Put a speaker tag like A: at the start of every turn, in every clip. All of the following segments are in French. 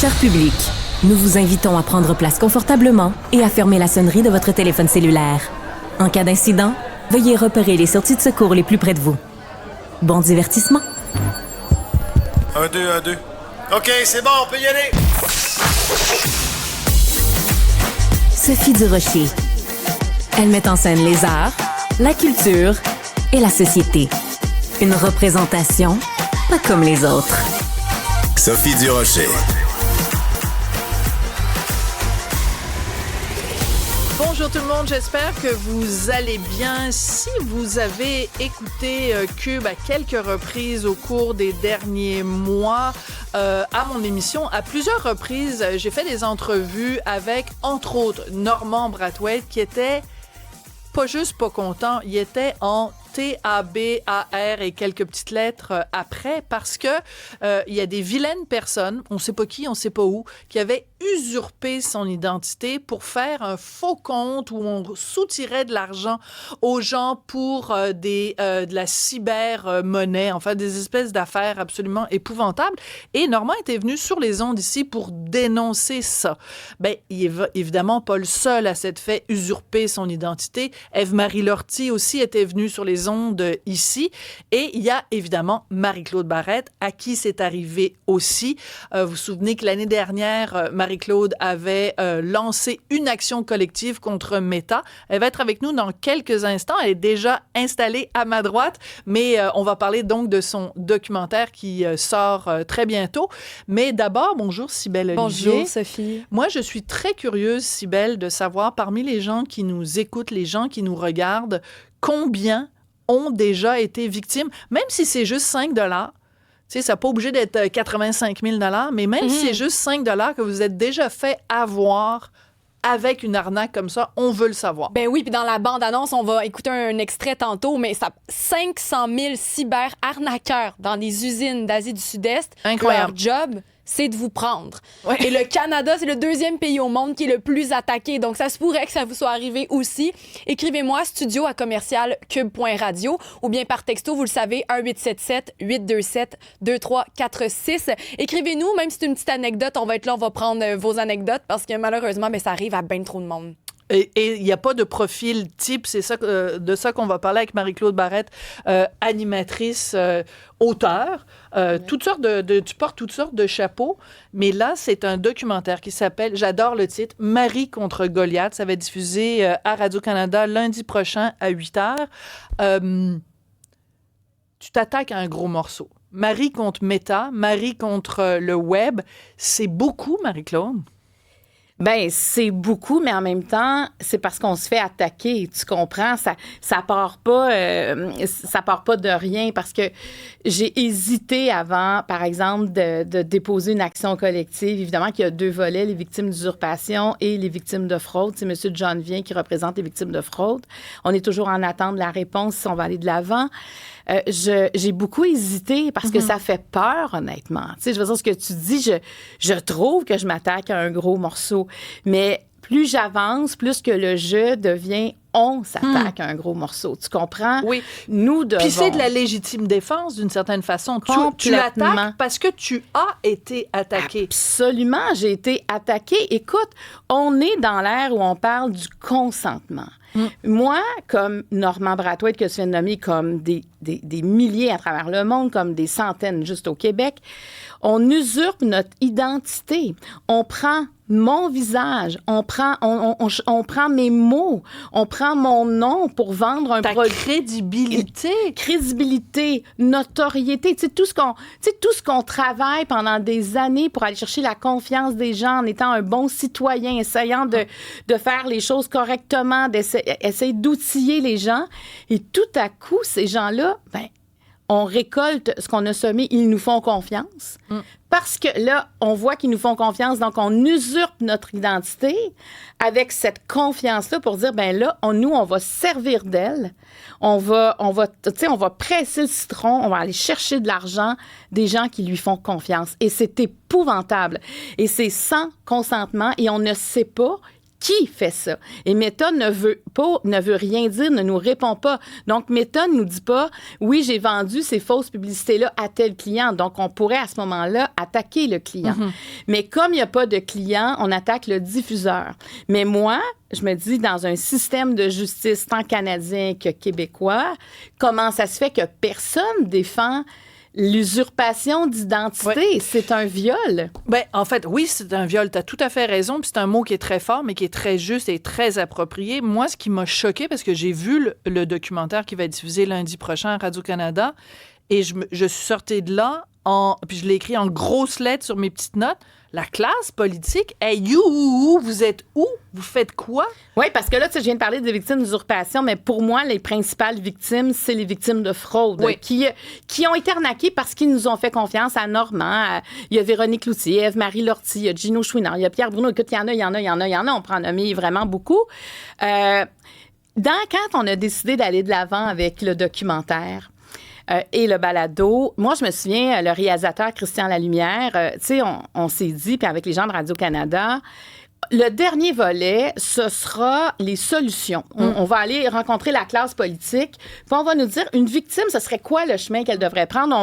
A: Cher public, nous vous invitons à prendre place confortablement et à fermer la sonnerie de votre téléphone cellulaire. En cas d'incident, veuillez repérer les sorties de secours les plus près de vous. Bon divertissement.
B: 1, 2, 1, 2. OK, c'est bon, on peut y aller.
A: Sophie Durocher. Elle met en scène les arts, la culture et la société. Une représentation pas comme les autres.
C: Sophie Durocher.
D: Bonjour tout le monde, j'espère que vous allez bien. Si vous avez écouté Cube à quelques reprises au cours des derniers mois, à mon émission, à plusieurs reprises, j'ai fait des entrevues avec, entre autres, Normand Brathwaite, qui était pas juste pas content, il était en TABAR et quelques petites lettres après, parce que il y a des vilaines personnes, on sait pas qui, on sait pas où, qui avaient usurpé son identité pour faire un faux compte où on soutirait de l'argent aux gens pour de la cyber-monnaie, enfin des espèces d'affaires absolument épouvantables. Et Normand était venu sur les ondes ici pour dénoncer ça. Ben, il est évidemment pas le seul à s'être fait usurper son identité. Ève-Marie Lortie aussi était venue sur les ondes ici. Et il y a évidemment Marie-Claude Barrette, à qui c'est arrivé aussi. Vous vous souvenez que l'année dernière, Marie-Claude avait lancé une action collective contre Meta. Elle va être avec nous dans quelques instants. Elle est déjà installée à ma droite, mais on va parler donc de son documentaire qui sort très bientôt. Mais d'abord, bonjour Cybèle Olivier.
E: Bonjour Sophie.
D: Moi, je suis très curieuse, Cybèle, de savoir parmi les gens qui nous écoutent, les gens qui nous regardent, combien ont déjà été victimes, même si c'est juste 5 $. Tu sais, ça n'a pas obligé d'être 85 000 $, mais même si c'est juste 5 $ que vous êtes déjà fait avoir avec une arnaque comme ça, on veut le savoir.
E: Ben oui, puis dans la bande-annonce, on va écouter un extrait tantôt, mais ça 500 000 cyber-arnaqueurs dans des usines d'Asie du Sud-Est.
D: Incroyable.
E: Leur job, c'est de vous prendre.
D: Ouais.
E: Et le Canada, c'est le deuxième pays au monde qui est le plus attaqué. Donc, ça se pourrait que ça vous soit arrivé aussi. Écrivez-moi studio@commercialcube.radio ou bien par texto, vous le savez, 1-877-827-2346. Écrivez-nous, même si c'est une petite anecdote, on va être là, on va prendre vos anecdotes parce que malheureusement, ben, ça arrive à bien trop de monde.
D: Et il n'y a pas de profil type, c'est ça, de ça qu'on va parler avec Marie-Claude Barrette, animatrice, auteure. Tu portes toutes sortes de chapeaux, mais là, c'est un documentaire qui s'appelle, j'adore le titre, Marie contre Goliath. Ça va être diffusé à Radio-Canada lundi prochain à 8h. Tu t'attaques à un gros morceau. Marie contre Meta, Marie contre le web. C'est beaucoup, Marie-Claude?
F: Ben c'est beaucoup, mais en même temps, c'est parce qu'on se fait attaquer. Tu comprends? Ça part pas de rien parce que j'ai hésité avant, par exemple, de déposer une action collective. Évidemment qu'il y a deux volets, les victimes d'usurpation et les victimes de fraude. C'est M. John Vien qui représente les victimes de fraude. On est toujours en attente de la réponse si on va aller de l'avant. J'ai beaucoup hésité parce que ça fait peur, honnêtement. Tu sais, je veux dire, ce que tu dis, je trouve que je m'attaque à un gros morceau. Mais plus j'avance, plus que le jeu devient on s'attaque à un gros morceau. Tu comprends?
D: Oui.
F: Nous devons...
D: Puis c'est de la légitime défense, d'une certaine façon. Tu attaques parce que tu as été attaqué.
F: Absolument, j'ai été attaquée. Écoute, on est dans l'ère où on parle du consentement. Moi, comme Normand Brathwaite, que tu viens de nommer, comme des milliers à travers le monde, comme des centaines juste au Québec, on usurpe notre identité. On prend mon visage, on prend mes mots, on prend mon nom pour vendre un produit. Crédibilité, notoriété, tu sais, tout ce qu'on travaille pendant des années pour aller chercher la confiance des gens en étant un bon citoyen, essayant de faire les choses correctement, essayer d'outiller les gens. Et tout à coup, ces gens-là, ben, on récolte ce qu'on a semé, ils nous font confiance. Parce que là, on voit qu'ils nous font confiance, donc on usurpe notre identité avec cette confiance-là pour dire, ben là, on va servir d'elle, on va presser le citron, on va aller chercher de l'argent des gens qui lui font confiance. Et c'est épouvantable. Et c'est sans consentement et on ne sait pas Qui fait ça? Et Meta ne veut rien dire, ne nous répond pas. Donc, Meta ne nous dit pas, oui, j'ai vendu ces fausses publicités-là à tel client. Donc, on pourrait à ce moment-là attaquer le client. Mais comme il n'y a pas de client, on attaque le diffuseur. Mais moi, je me dis, dans un système de justice tant canadien que québécois, comment ça se fait que personne défend l'usurpation d'identité?
D: Ouais.
F: C'est un viol.
D: Ben, en fait, oui, c'est un viol. Tu as tout à fait raison. Puis c'est un mot qui est très fort, mais qui est très juste et très approprié. Moi, ce qui m'a choqué, parce que j'ai vu le documentaire qui va être diffusé lundi prochain à Radio-Canada, et je suis sortie de là, puis je l'ai écrit en grosses lettres sur mes petites notes. La classe politique, hey, vous êtes où? Vous faites quoi?
F: Oui, parce que là, tu sais, je viens de parler des victimes d'usurpation, mais pour moi, les principales victimes, c'est les victimes de fraude qui ont été arnaquées parce qu'ils nous ont fait confiance à Normand. Il y a Véronique Cloutier, Ève-Marie Lortie, il y a Gino Chouinard, il y a Pierre Bruno. Écoute, il y en a. On peut en nommer vraiment beaucoup. Quand on a décidé d'aller de l'avant avec le documentaire, et le balado. Moi, je me souviens, le réalisateur Christian Lalumière, tu sais, on s'est dit, puis avec les gens de Radio-Canada, le dernier volet, ce sera les solutions. On va aller rencontrer la classe politique, puis on va nous dire, une victime, ce serait quoi le chemin qu'elle devrait prendre?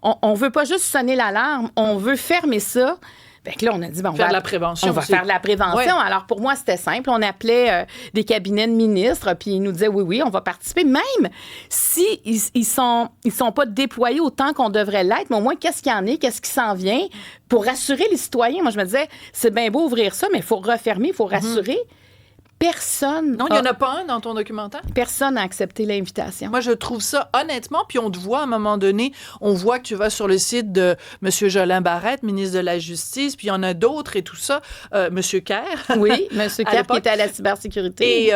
F: On veut pas juste sonner l'alarme, on veut fermer ça. Fait que là, on a dit, on va
D: de la prévention.
F: On va faire de la prévention. Ouais. Alors, pour moi, c'était simple. On appelait des cabinets de ministres, puis ils nous disaient, oui, on va participer. Même si ils sont pas déployés autant qu'on devrait l'être, mais au moins, qu'est-ce qu'il y en est, qu'est-ce qui s'en vient pour rassurer les citoyens. Moi, je me disais, c'est bien beau ouvrir ça, mais il faut refermer, il faut rassurer. Personne.
D: Non, il n'y en a pas un dans ton documentaire?
F: Personne n'a accepté l'invitation.
D: Moi, je trouve ça, honnêtement, puis on te voit à un moment donné, on voit que tu vas sur le site de M. Jolin Barrette, ministre de la Justice, puis il y en a d'autres et tout ça. M. Kerr.
F: Oui, M. Kerr qui était à la cybersécurité.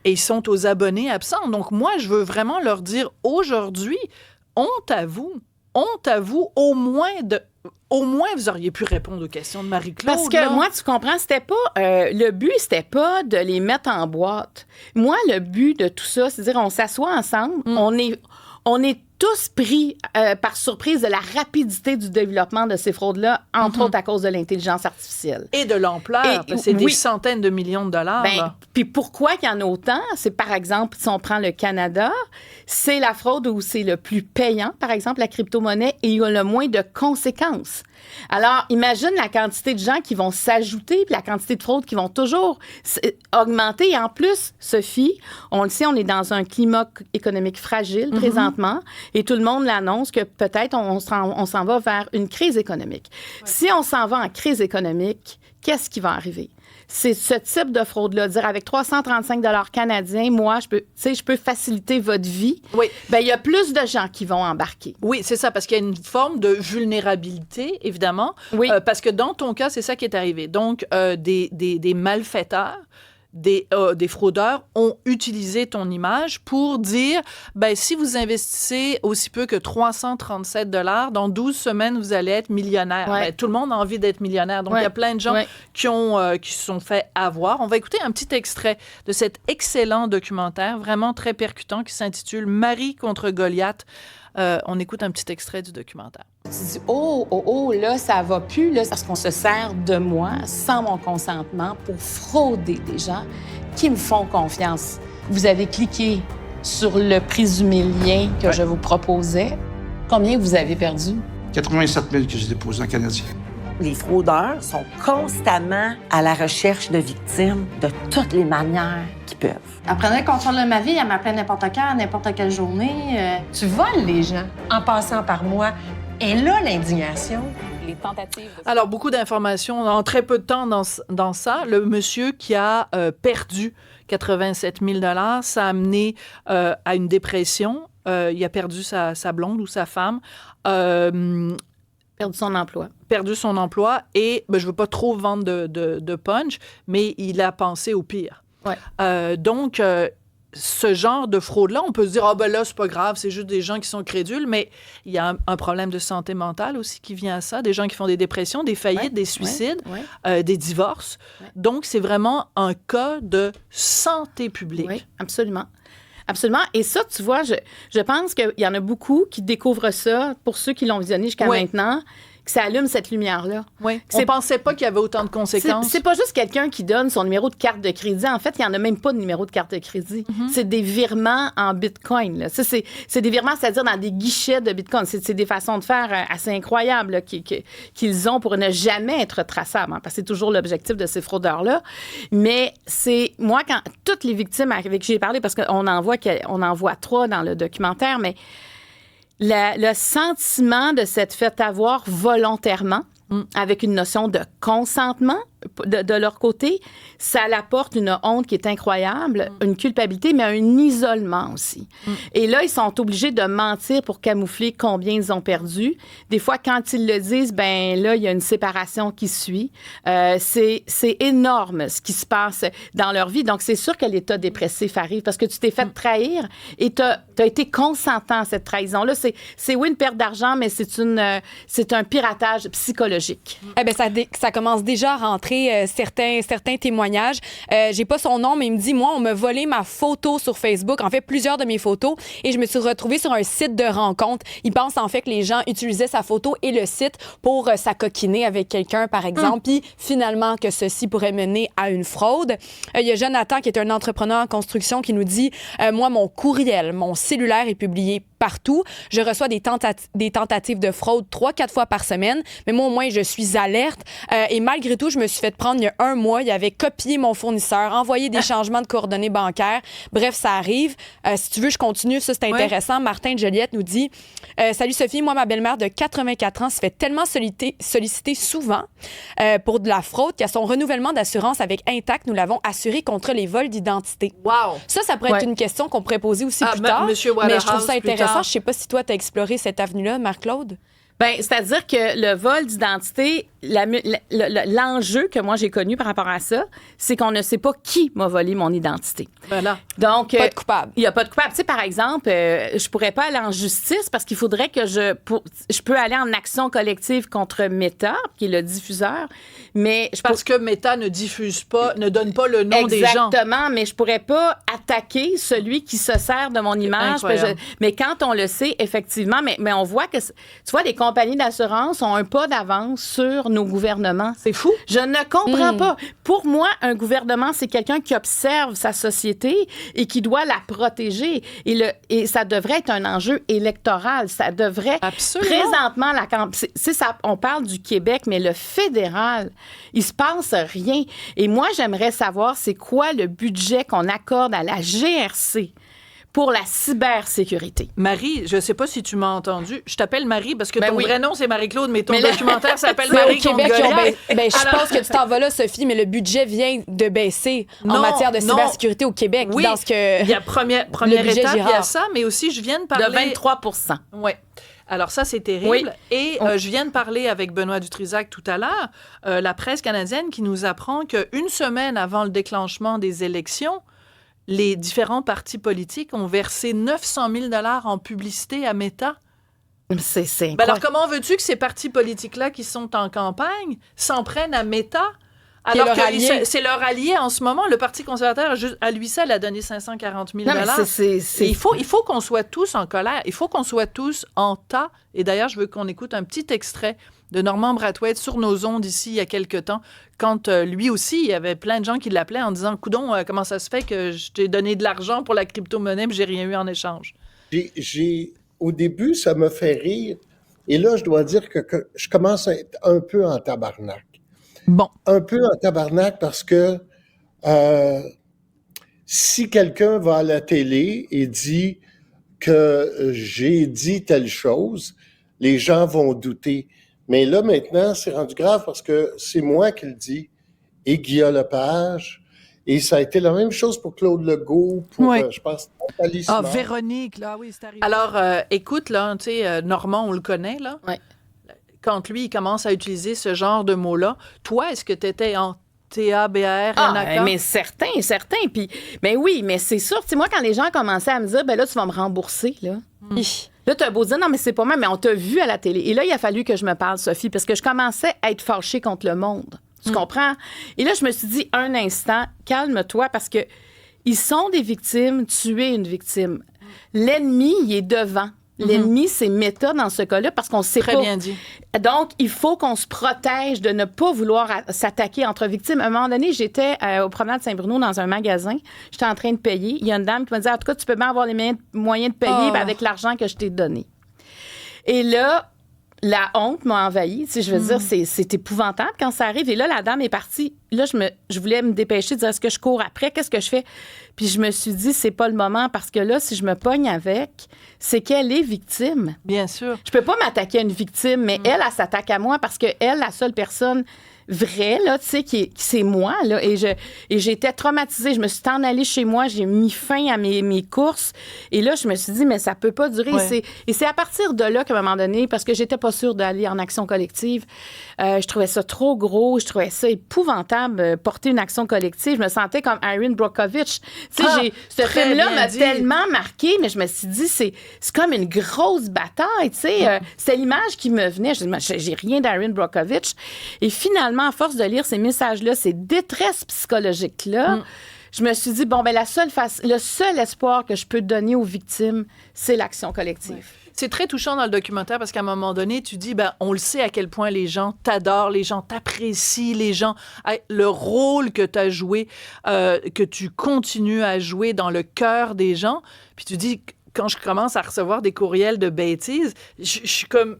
D: Et ils sont aux abonnés absents. Donc, moi, je veux vraiment leur dire aujourd'hui, honte à vous, au moins, vous auriez pu répondre aux questions de Marie-Claude.
F: Parce que moi, tu comprends, c'était pas... le but, c'était pas de les mettre en boîte. Moi, le but de tout ça, c'est de dire, on s'assoit ensemble, on est tous pris par surprise de la rapidité du développement de ces fraudes-là, entre autres à cause de l'intelligence artificielle.
D: Et de l'ampleur, parce que c'est des centaines de millions de dollars.
F: Puis pourquoi il y en a autant? C'est, par exemple, si on prend le Canada, c'est la fraude où c'est le plus payant, par exemple, la crypto-monnaie, et il y a le moins de conséquences. Alors, imagine la quantité de gens qui vont s'ajouter, puis la quantité de fraudes qui vont toujours augmenter. Et en plus, Sophie, on le sait, on est dans un climat économique fragile présentement, et tout le monde l'annonce que peut-être on s'en va vers une crise économique. Ouais. Si on s'en va en crise économique, qu'est-ce qui va arriver? C'est ce type de fraude-là, dire avec 335 $ canadiens, moi, je peux faciliter votre vie.
D: Oui.
F: Bien, il y a plus de gens qui vont embarquer.
D: Oui, c'est ça, parce qu'il y a une forme de vulnérabilité, évidemment. Oui. Parce que dans ton cas, c'est ça qui est arrivé. Donc, des malfaiteurs, des fraudeurs ont utilisé ton image pour dire, ben si vous investissez aussi peu que 337 $, dans 12 semaines, vous allez être millionnaire. Ouais. Ben, tout le monde a envie d'être millionnaire. Donc, il y a plein de gens qui se sont fait avoir. On va écouter un petit extrait de cet excellent documentaire, vraiment très percutant, qui s'intitule « Marie contre Goliath ». On écoute un petit extrait du documentaire.
F: Tu dis, là, ça va plus, là, parce qu'on se sert de moi, sans mon consentement, pour frauder des gens qui me font confiance. Vous avez cliqué sur le présumé lien que je vous proposais. Combien vous avez perdu?
G: 87 000 que j'ai déposé en canadien.
H: Les fraudeurs sont constamment à la recherche de victimes de toutes les manières qu'ils peuvent.
I: Elle prenait le contrôle de ma vie, elle m'appelait n'importe quand, n'importe quelle journée.
J: Tu voles les gens en passant par moi. Et là, l'indignation.
E: Les tentatives.
D: Alors, beaucoup d'informations en très peu de temps dans ça. Le monsieur qui a perdu 87 000 $, ça a amené à une dépression. Il a perdu sa blonde ou sa femme.
F: Perdu son emploi
D: et je veux pas trop vendre de punch, mais il a pensé au pire.
F: Ouais.
D: Donc, ce genre de fraude-là, on peut se dire, là, c'est pas grave, c'est juste des gens qui sont crédules, mais il y a un problème de santé mentale aussi qui vient à ça, des gens qui font des dépressions, des faillites, des suicides, des divorces. Ouais. Donc, c'est vraiment un cas de santé publique.
F: Oui, absolument. Absolument. Et ça, tu vois, je pense qu'il y en a beaucoup qui découvrent ça, pour ceux qui l'ont visionné jusqu'à maintenant, que ça allume cette lumière-là.
D: Oui. On pensait pas qu'il y avait autant de conséquences.
F: C'est pas juste quelqu'un qui donne son numéro de carte de crédit. En fait, il n'y en a même pas de numéro de carte de crédit. C'est des virements en Bitcoin. Là. Ça, c'est des virements, c'est-à-dire dans des guichets de Bitcoin. C'est des façons de faire assez incroyables là, qu'ils ont pour ne jamais être traçables. Hein, parce que c'est toujours l'objectif de ces fraudeurs-là. Mais c'est... Moi, quand toutes les victimes avec qui j'ai parlé, parce qu'on en voit 3 dans le documentaire, mais le sentiment de s'être fait avoir volontairement, avec une notion de consentement de leur côté, ça apporte une honte qui est incroyable, une culpabilité, mais un isolement aussi. Et là, ils sont obligés de mentir pour camoufler combien ils ont perdu. Des fois, quand ils le disent, ben là, il y a une séparation qui suit. C'est énorme ce qui se passe dans leur vie. Donc, c'est sûr que l'état dépressif arrive parce que tu t'es fait trahir et tu as été consentant à cette trahison-là. C'est oui, une perte d'argent, mais c'est un piratage psychologique.
E: Eh bien, ça commence déjà à rentrer certains témoignages. J'ai pas son nom, mais il me dit, moi, on m'a volé ma photo sur Facebook, en fait, plusieurs de mes photos, et je me suis retrouvée sur un site de rencontre. Il pense, en fait, que les gens utilisaient sa photo et le site pour s'acoquiner avec quelqu'un, par exemple, puis finalement, que ceci pourrait mener à une fraude. Il y a Jonathan, qui est un entrepreneur en construction, qui nous dit, moi, mon courriel, mon cellulaire est publié partout. Je reçois des tentatives de fraude 3-4 fois par semaine, mais moi, au moins, je suis alerte. Et malgré tout, je me suis fait prendre il y a 1 mois. Il avait copié mon fournisseur, envoyé des changements de coordonnées bancaires. Bref, ça arrive. Si tu veux, je continue. Ça, c'est intéressant. Ouais. Martin de Joliette nous dit « Salut Sophie, moi, ma belle-mère de 84 ans se fait tellement solliciter souvent pour de la fraude qu'à son renouvellement d'assurance avec Intact, nous l'avons assuré contre les vols d'identité. »
D: Wow!
E: Ça pourrait être une question qu'on pourrait poser aussi plus tard. Mais je trouve ça intéressant. Je ne sais pas si toi, tu as exploré cette avenue-là, Marc-Claude.
F: Bien, c'est-à-dire que le vol d'identité, l'enjeu que moi j'ai connu par rapport à ça, c'est qu'on ne sait pas qui m'a volé mon identité.
D: Voilà.
F: Donc,
E: pas de coupable.
F: Il n'y a pas de coupable. Tu sais, par exemple, je pourrais pas aller en justice parce qu'il faudrait que je peux aller en action collective contre Meta, qui est le diffuseur, mais
D: parce que Meta ne diffuse pas, ne donne pas le nom des gens.
F: Exactement, mais je pourrais pas attaquer celui qui se sert de mon image. Mais quand on le sait, effectivement, mais on voit que, tu vois, les compagnies d'assurance ont un pas d'avance sur nos gouvernements.
D: C'est fou.
F: Je ne comprends pas. Pour moi, un gouvernement, c'est quelqu'un qui observe sa société et qui doit la protéger. Et ça devrait être un enjeu électoral. Ça devrait...
D: Absolument.
F: Présentement, on parle du Québec, mais le fédéral, il se passe rien. Et moi, j'aimerais savoir c'est quoi le budget qu'on accorde à la GRC pour la cybersécurité.
D: Marie, je ne sais pas si tu m'as entendu. Je t'appelle Marie parce que ton vrai nom, c'est Marie-Claude, mais ton documentaire s'appelle Marie contre Goliath.
E: Je pense que tu t'en vas là, Sophie, mais le budget vient de baisser en matière de cybersécurité au Québec.
D: Oui,
E: dans ce que
D: il y a première étape, il y a ça, mais aussi, je viens de parler...
F: De 23%.
D: Oui. Alors ça, c'est terrible. Oui. Et je viens de parler avec Benoît Dutrisac tout à l'heure, la presse canadienne qui nous apprend qu'une semaine avant le déclenchement des élections, les différents partis politiques ont versé 900 000 $ en publicité à Meta.
F: C'est
D: alors, comment veux-tu que ces partis politiques-là qui sont en campagne s'en prennent à Meta? Alors que c'est leur allié en ce moment. Le Parti conservateur, à lui seul, a donné 540 000 $. Il faut qu'on soit tous en colère. Il faut qu'on soit tous en tas. Et d'ailleurs, je veux qu'on écoute un petit extrait de Normand Brathwaite sur nos ondes ici il y a quelque temps, quand lui aussi, il y avait plein de gens qui l'appelaient en disant « Coudon, comment ça se fait que je t'ai donné de l'argent pour la crypto-monnaie mais j'ai rien eu en échange? »
K: Au début, ça me fait rire. Et là, je dois dire que je commence à être un peu en tabarnak.
D: Bon.
K: Un peu en tabarnak parce que si quelqu'un va à la télé et dit que j'ai dit telle chose, les gens vont douter. Mais là, maintenant, c'est rendu grave parce que c'est moi qui le dis et Guillaume Lepage. Et ça a été la même chose pour Claude Legault, pour, je pense, Nathalie Simard.
D: Véronique, là, oui, c'est arrivé. Alors, écoute, là, tu sais, Normand, on le connaît, là.
F: Oui.
D: Quand lui, il commence à utiliser ce genre de mots-là, toi, est-ce que tu étais en TABR, NAK?
F: Mais certain. Puis, ben oui, mais c'est sûr. Tu sais, moi, quand les gens commençaient à me dire, ben là, tu vas me rembourser, là. Là, tu as beau dire, non, mais c'est pas moi, mais on t'a vu à la télé. Et là, il a fallu que je me parle, Sophie, parce que je commençais à être fâchée contre le monde. Tu comprends? Et là, je me suis dit, un instant, calme-toi, parce que ils sont des victimes, tu es une victime. L'ennemi, il est devant. L'ennemi, c'est Meta dans ce cas-là parce qu'on sait pas.
D: Très bien dit.
F: Donc, il faut qu'on se protège de ne pas vouloir s'attaquer entre victimes. À un moment donné, j'étais au Promenade Saint-Bruno dans un magasin. J'étais en train de payer. Il y a une dame qui m'a dit, en tout cas, tu peux bien avoir les moyens de payer avec l'argent que je t'ai donné. Et là, la honte m'a envahie. Tu sais, je veux dire, c'est épouvantable quand ça arrive. Et là, la dame est partie. Là, je voulais me dépêcher de dire, est-ce que je cours après? Qu'est-ce que je fais? Puis je me suis dit, c'est pas le moment parce que là, si je me pogne avec, c'est qu'elle est victime.
D: Bien sûr.
F: Je peux pas m'attaquer à une victime, mais elle s'attaque à moi parce que elle, la seule personne vraie, là, tu sais, c'est moi, là. Et j'étais traumatisée. Je me suis en allée chez moi, j'ai mis fin à mes courses. Et là, je me suis dit, mais ça peut pas durer.
D: Ouais.
F: Et c'est à partir de là qu'à un moment donné, parce que j'étais pas sûre d'aller en action collective, je trouvais ça trop gros, je trouvais ça épouvantable, porter une action collective. Je me sentais comme Erin Brockovich. Tu sais, ce film-là m'a tellement marqué, mais je me suis dit, c'est comme une grosse bataille, tu sais. C'est l'image qui me venait. Je dis, j'ai rien d'Erin Brockovich. Et finalement, à force de lire ces messages-là, ces détresses psychologiques-là, je me suis dit, bon, ben le seul espoir que je peux donner aux victimes, c'est l'action collective. Ouais.
D: C'est très touchant dans le documentaire parce qu'à un moment donné, tu dis, ben, on le sait à quel point les gens t'adorent, les gens t'apprécient, les gens, le rôle que tu as joué, que tu continues à jouer dans le cœur des gens. Puis tu dis, quand je commence à recevoir des courriels de bêtises, je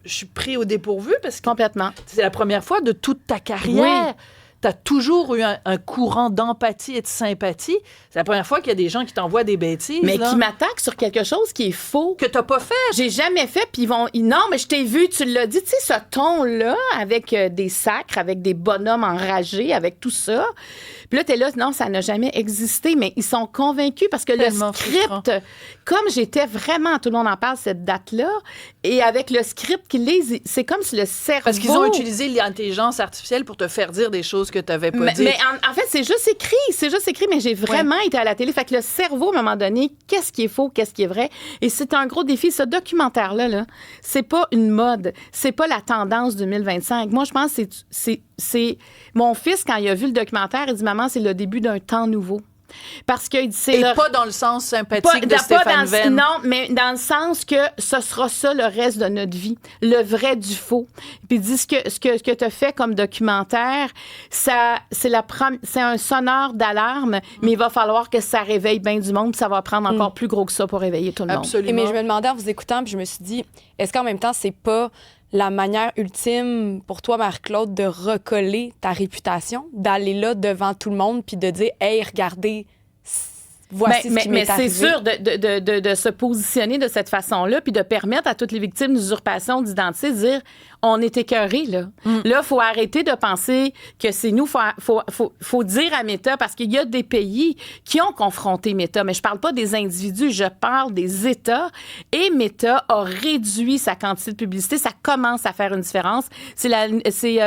D: suis pris au dépourvu parce que
F: complètement.
D: C'est la première fois de toute ta carrière. Oui. Tu as toujours eu un courant d'empathie et de sympathie. C'est la première fois qu'il y a des gens qui t'envoient des bêtises.
F: Mais
D: là,
F: qui m'attaquent sur quelque chose qui est faux.
D: Que t'as pas fait.
F: J'ai jamais fait, puis non, mais je t'ai vu, tu l'as dit. Tu sais, ce ton-là, avec des sacres, avec des bonhommes enragés, avec tout ça. Puis là, t'es là, non, ça n'a jamais existé, mais ils sont convaincus parce que
D: tellement
F: le script,
D: frustrant.
F: comme j'étais vraiment, tout le monde en parle, cette date-là, et avec le script qu'ils lisent, c'est comme si le cerveau...
D: Parce qu'ils ont utilisé l'intelligence artificielle pour te faire dire des choses que t'avais pas dit.
F: Mais en fait, c'est juste écrit, mais j'ai vraiment été à la télé. Fait que le cerveau, à un moment donné, qu'est-ce qui est faux, qu'est-ce qui est vrai? Et c'est un gros défi. Ce documentaire-là, là, c'est pas une mode, c'est pas la tendance 2025. Moi, je pense que c'est... Mon fils, quand il a vu le documentaire, il dit, maman, c'est le début d'un temps nouveau. Parce que c'est
D: pas dans le sens sympathique de Stéphane Venn.
F: Non, mais dans le sens que ce sera ça le reste de notre vie, le vrai du faux. Puis il dit ce que tu as fait comme documentaire, c'est un sonneur d'alarme, mais il va falloir que ça réveille bien du monde, puis ça va prendre encore plus gros que ça pour réveiller tout le monde.
D: Absolument.
E: Mais je me demandais en vous écoutant, puis je me suis dit, est-ce qu'en même temps, c'est pas la manière ultime pour toi, Marie-Claude, de recoller ta réputation, d'aller là devant tout le monde puis de dire « Hey, regardez, voici ce qui m'est arrivé. »
F: Mais c'est sûr de se positionner de cette façon-là puis de permettre à toutes les victimes d'usurpation d'identité de dire « On est écœurés, là. Là, il faut arrêter de penser que c'est nous. Faut dire à Meta, parce qu'il y a des pays qui ont confronté Meta, mais je parle pas des individus, je parle des États. Et Meta a réduit sa quantité de publicité. Ça commence à faire une différence. C'est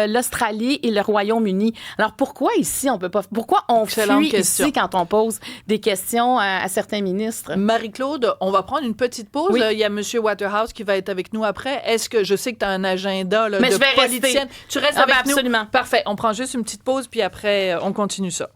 F: l'Australie et le Royaume-Uni. Alors, pourquoi ici, on peut pas... Pourquoi on fuit ici quand on pose des questions à certains ministres?
D: Marie-Claude, on va prendre une petite pause.
F: Oui.
D: Il y a M. Waterhouse qui va être avec nous après. Est-ce que je sais que tu as un agenda là,
F: mais
D: de
F: je vais
D: politicienne?
F: Rester.
D: Tu restes avec
F: absolument.
D: nous? Parfait. On prend juste une petite pause, puis après, on continue ça.